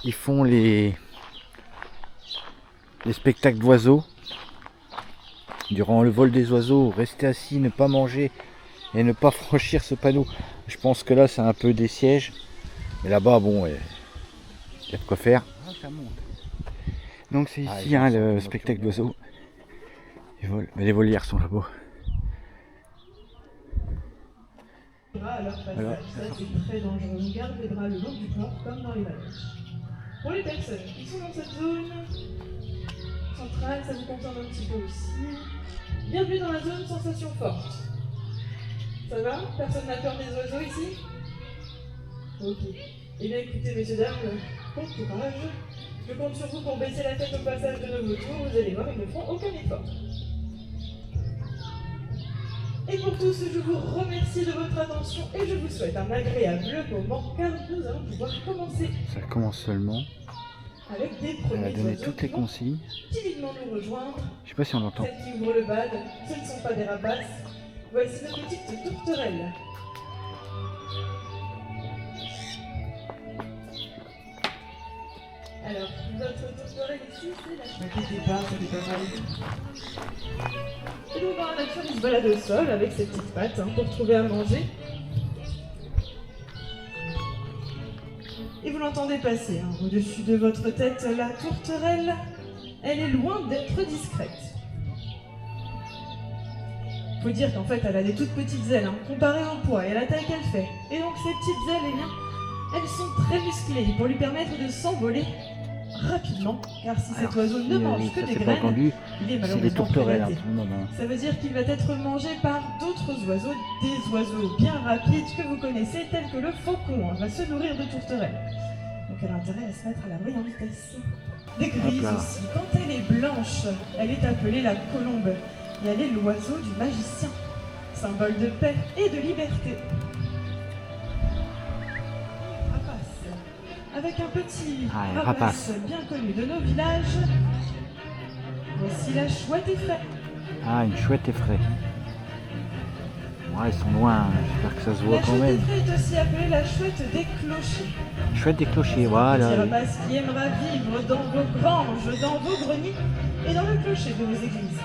qui font les spectacles d'oiseaux. Durant le vol des oiseaux, rester assis, ne pas manger et ne pas franchir ce panneau. Je pense que là c'est un peu des sièges. Mais là-bas, bon, il y a de quoi faire. Ah, ça monte. Donc c'est ici le spectacle d'oiseaux. Mais les volières sont là-bas. À leur passage, ça c'est très dangereux. On garde les bras le long du corps comme dans les manèges. Pour les personnes qui sont dans cette zone centrale, ça vous concerne un petit peu aussi. Bienvenue dans la zone sensation forte. Ça va? Personne n'a peur des oiseaux ici? Ok. Eh bien écoutez, messieurs, dames, bon courage. Je compte sur vous pour baisser la tête au passage de nos vautours. Vous allez voir, ils ne feront aucun effort. Et pour tous, je vous remercie de votre attention et je vous souhaite un agréable moment car nous allons pouvoir commencer. Ça commence seulement. Avec des Elle premiers a donné oiseaux toutes les consignes. timidement nous rejoindre. Je sais pas si on l'entend. Celles qui ouvrent le bad, ce ne sont pas des rapaces. Voici nos petites tourterelles. Alors, notre tourterelle ici, c'est la n'inquiétez pas, ça fait pas mal. Et donc dans la nature, il se balade au sol avec ses petites pattes pour trouver à manger. Et vous l'entendez passer au-dessus de votre tête, la tourterelle, elle est loin d'être discrète. Faut dire qu'en fait, elle a des toutes petites ailes, comparées au poids et à la taille qu'elle fait. Et donc ces petites ailes, eh bien, elles sont très musclées pour lui permettre de s'envoler rapidement, car si cet oiseau ne mange que des graines, il est malheureusement prédaté. Ça veut dire qu'il va être mangé par d'autres oiseaux, des oiseaux bien rapides que vous connaissez, tels que le faucon, va se nourrir de tourterelles. Donc elle a intérêt à se mettre à l'abri en vitesse. Des grises aussi. Quand elle est blanche, elle est appelée la colombe, et elle est l'oiseau du magicien, symbole de paix et de liberté. Avec un petit rapace bien connu de nos villages. Voici la chouette effraie. Ah, une chouette effraie. Ouais, ils sont loin, j'espère que ça se voit quand même. La chouette effraie est aussi appelée la chouette des clochers. Chouette des clochers, voilà. Un petit rapace qui aimera vivre dans vos granges, dans vos greniers et dans le clocher de vos églises.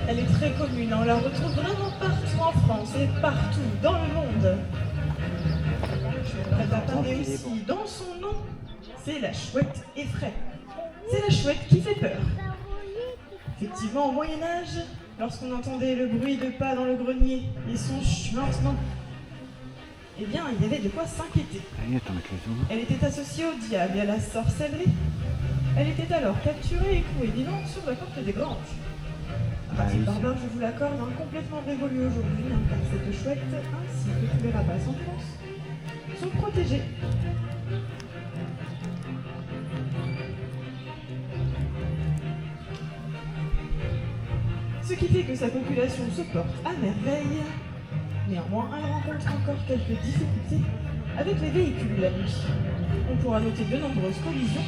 Elle est très commune, on la retrouve vraiment partout en France et partout dans le monde. Vous attendez aussi dans son nom, c'est la chouette effraie. C'est la chouette qui fait peur. Effectivement, au Moyen-Âge, lorsqu'on entendait le bruit de pas dans le grenier et son chuintement, eh bien, il y avait de quoi s'inquiéter. Elle était associée au diable et à la sorcellerie. Elle était alors capturée et clouée vivante sur la porte des granges. Pratique barbare, je vous l'accorde, complètement révolue aujourd'hui, car cette chouette, ainsi que tous les rapaces en France, sont protégés. Ce qui fait que sa population se porte à merveille. Néanmoins, elle rencontre encore quelques difficultés avec les véhicules la nuit. On pourra noter de nombreuses collisions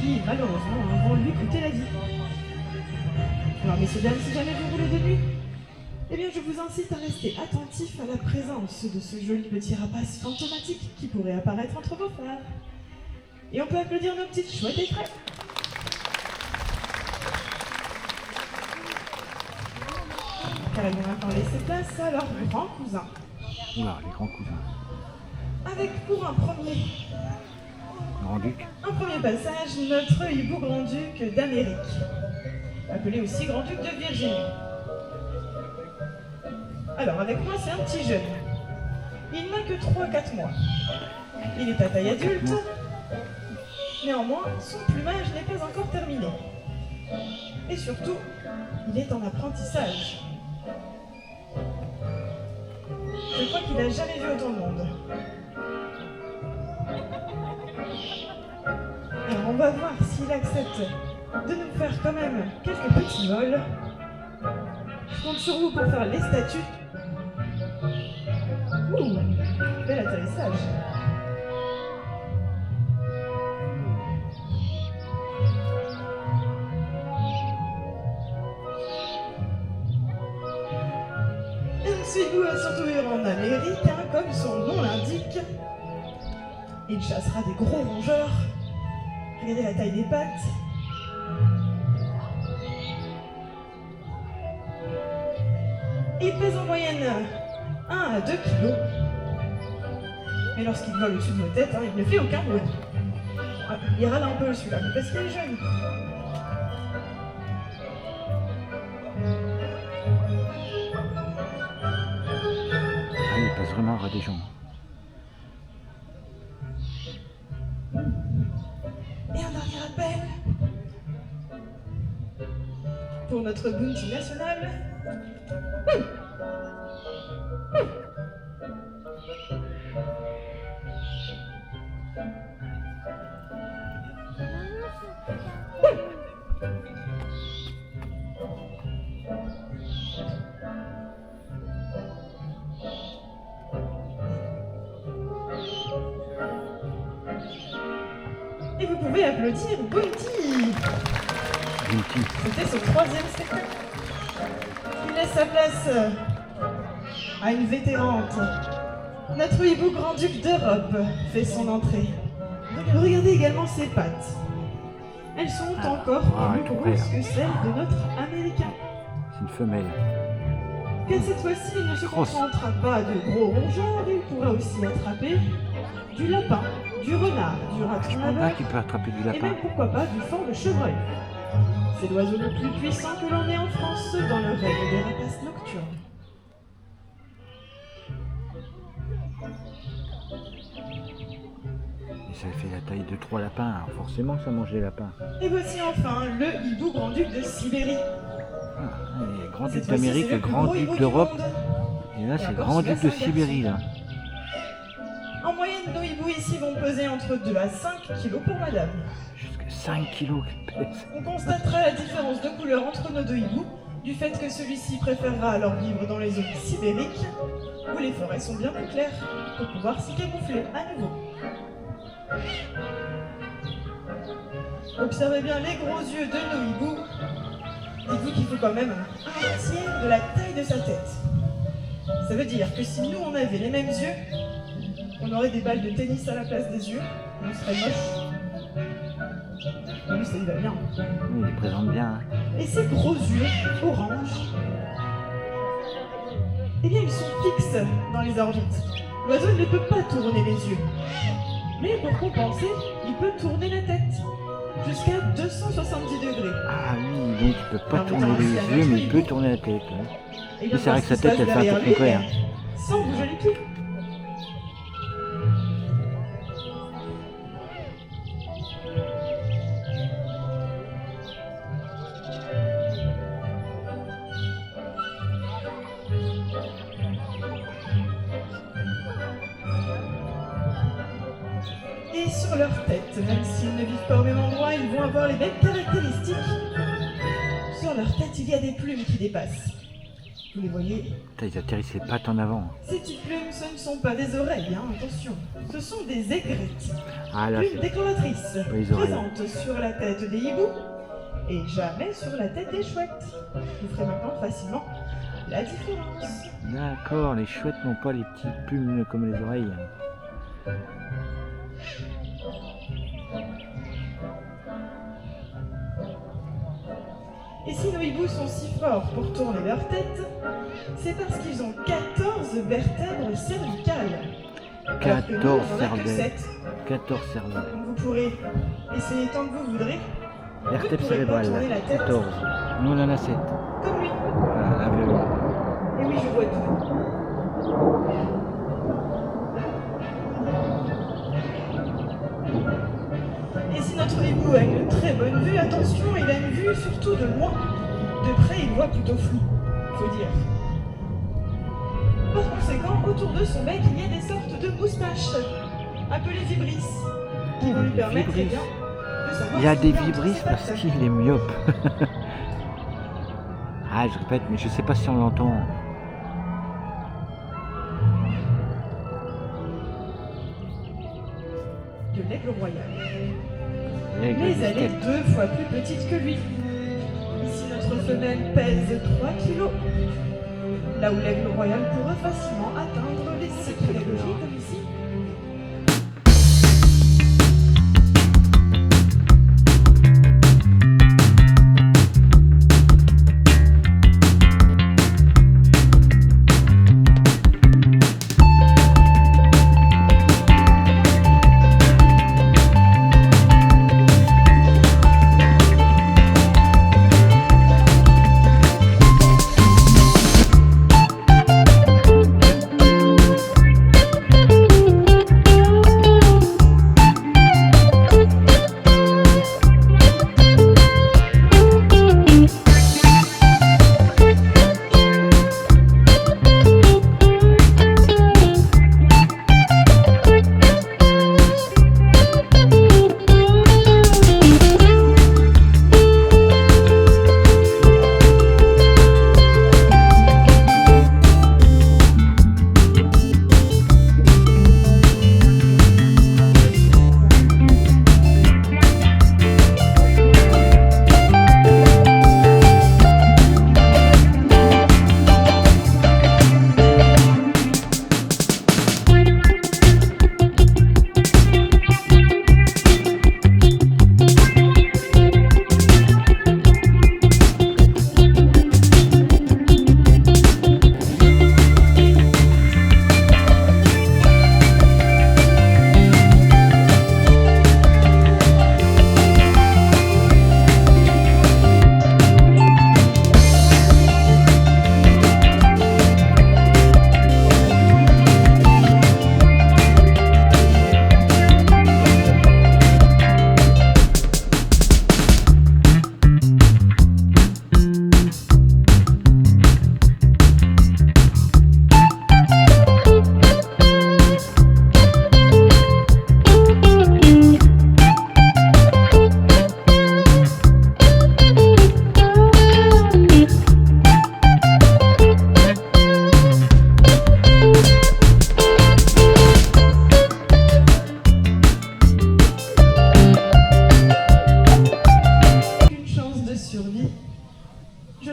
qui, malheureusement, vont lui coûter la vie. Alors, messieurs, dames, si jamais vous roulez de nuit, eh bien, je vous incite à rester attentif à la présence de ce joli petit rapace fantomatique qui pourrait apparaître entre vos phares. Et on peut applaudir nos petites chouettes effraies. Car elles vont maintenant laisser place à leurs grands cousins. Oula, les grands cousins. Avec pour un premier passage, notre hibou grand-duc d'Amérique, appelé aussi grand-duc de Virginie. Alors, avec moi, c'est un petit jeune. Il n'a que 3-4 mois. Il est à taille adulte. Néanmoins, son plumage n'est pas encore terminé. Et surtout, il est en apprentissage. Je crois qu'il n'a jamais vu autant de monde. Alors, on va voir s'il accepte de nous faire quand même quelques petits vols. Je compte sur vous pour faire les statues. Ouh, bel atterrissage. Et ensuite, nous allons surtout en Amérique, comme son nom l'indique. Il chassera des gros rongeurs. Regardez la taille des pattes. Il pèse en moyenne 1 à 2 kilos. Mais lorsqu'il vole au-dessus de nos têtes, il ne fait aucun bruit. Il râle un peu celui-là, mais parce qu'il est jeune. Il passe vraiment à des gens. Et un dernier appel pour notre bounty national. Et vous pouvez applaudir Bounty. C'était son 3e spectacle. Il laisse sa place à une vétérante. Notre hibou grand-duc d'Europe fait son entrée. Regardez également ses pattes. Elles sont encore plus grosses que celles de notre américain. C'est une femelle. Et cette fois-ci, il ne se contentera pas de gros rongeurs, il pourra aussi attraper du lapin, du renard, du raton laveur, qui peut attraper du lapin. et même pourquoi pas du fort de chevreuil. C'est l'oiseau le plus puissant que l'on ait en France dans le règne des rapaces nocturnes. Et ça fait la taille de 3 lapins, alors forcément ça mange les lapins. Et voici enfin le hibou grand-duc de Sibérie. Grand-duc d'Amérique, le grand-duc d'Europe. Et là c'est le grand-duc de Sibérie là. En moyenne, nos hiboux ici vont peser entre 2 à 5 kilos pour madame. Jusqu'à 5 kilos qu'elle pèse. On constatera la différence de couleur entre nos deux hiboux, du fait que celui-ci préférera alors vivre dans les zones sibériques, où les forêts sont bien plus claires, pour pouvoir s'y camoufler à nouveau. Observez bien les gros yeux de nos hiboux. Dites-vous qu'il faut quand même un tiers de la taille de sa tête. Ça veut dire que si nous on avait les mêmes yeux, on aurait des balles de tennis à la place des yeux, on serait moche. Mais lui, ça lui va bien. Oui, il les présente bien. Hein. Et ces gros yeux orange, eh bien ils sont fixes dans les orbites. L'oiseau ne peut pas tourner les yeux. Mais pour compenser, il peut tourner la tête jusqu'à 270 degrés. Ah oui, donc il peut pas tourner les yeux, mais il peut tourner la tête. Hein. Et c'est vrai que sa tête, elle fait un peu contraire. Sans bouger les pieds. Et sur leur tête, même s'ils ne vivent pas au même endroit, ils vont avoir les mêmes caractéristiques. Sur leur tête, il y a des plumes qui dépassent. Vous les voyez? Ils atterrissent les pattes en avant. Ces petites plumes, ce ne sont pas des oreilles, attention. Ce sont des aigrettes. Ah, là, plumes décoratrices, les oreilles. présentes sur la tête des hiboux et jamais sur la tête des chouettes. Vous ferez maintenant facilement la différence. D'accord, les chouettes n'ont pas les petites plumes comme les oreilles. Et si nos hiboux sont si forts pour tourner leur tête, c'est parce qu'ils ont 14 vertèbres cervicales. 14 cervelles. 14 cervelles. Donc vous pourrez essayer tant que vous voudrez. Vertèbres cérébrales, 14. Nous on en a 7. Comme lui. Voilà, la violon. Et oui, je vois tout. Et si notre hibou a une très bonne vue, attention, il a une vue surtout de loin. De près, il voit plutôt flou, faut dire. Par conséquent, autour de son bec, il y a des sortes de moustaches, appelées vibrisses, qui vont lui permettre eh bien, de savoir. Il y a si des est en vibrisses parce contact. qu'il est myope. Ah, je répète, mais je sais pas si on l'entend. De l'aigle royal. L'aigle Mais de elle est steppe. 2 fois plus petite que lui. Ici, notre femelle pèse 3 kilos. Là où l'aigle royal pourra facilement atteindre les 6 kg comme ici.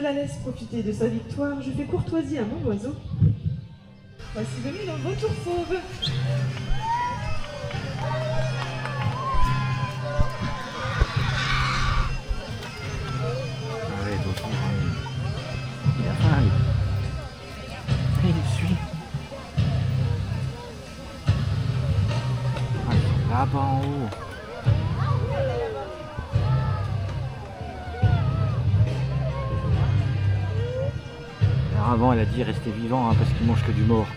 la laisse profiter de sa victoire, je fais courtoisie à mon oiseau. Voici venu le vautour fauve. Allez, vautour, il a faim, lui. Il le suit. Ah, ils sont là-bas en haut. Alors avant, elle a dit restez vivant, hein, parce qu'ils mangent que du mort.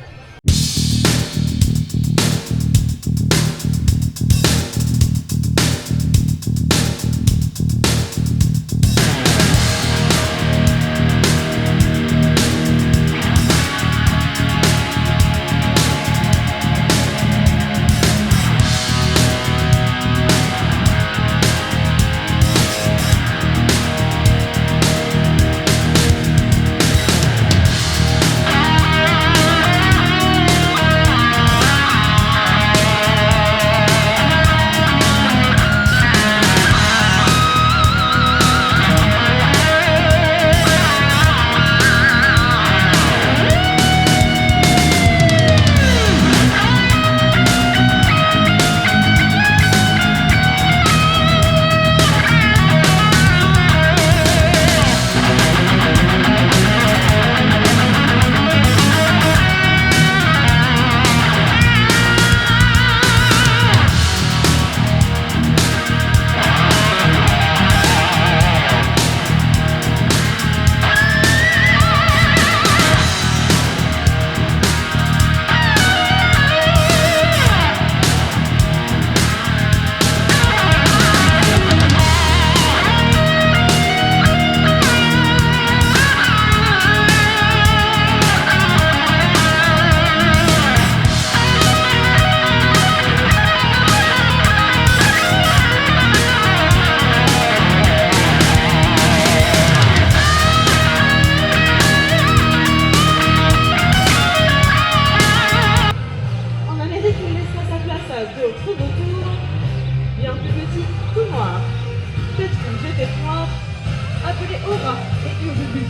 appelé Aura et Urubu.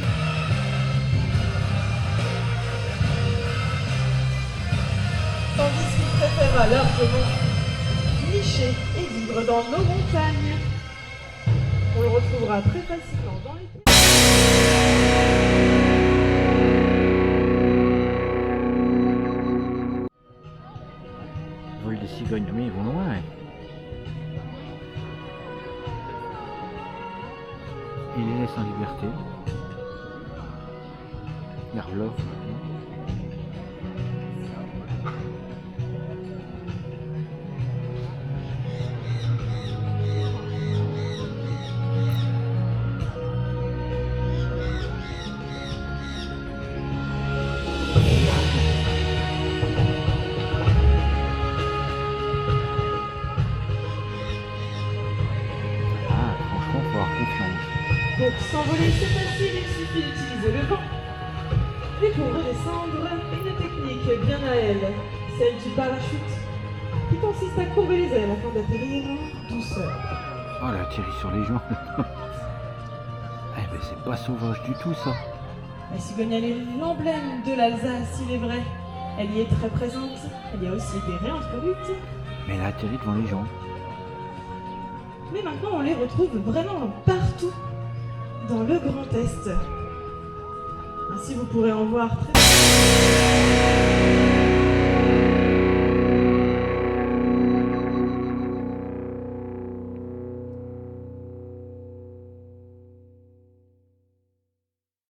Tandis qu'il préféra largement nicher et vivre dans nos montagnes. On le retrouvera très facilement dans les... Vol des cigognes, mais ils vont loin. Hein. Il les laisse en liberté. Yarvlov. Pour s'envoler, c'est facile, il suffit d'utiliser le vent. Mais pour redescendre, une technique bien à elle, celle du parachute, qui consiste à courber les ailes afin d'atterrir douceur. Oh, elle atterrit sur les gens. Eh ben, c'est pas sauvage du tout, ça. La cigogne, elle est l'emblème de l'Alsace, il est vrai. Elle y est très présente, elle y a aussi été réintroduite. Mais elle a atterri devant les gens. Mais maintenant, on les retrouve vraiment partout dans le Grand Est. Ainsi, vous pourrez en voir très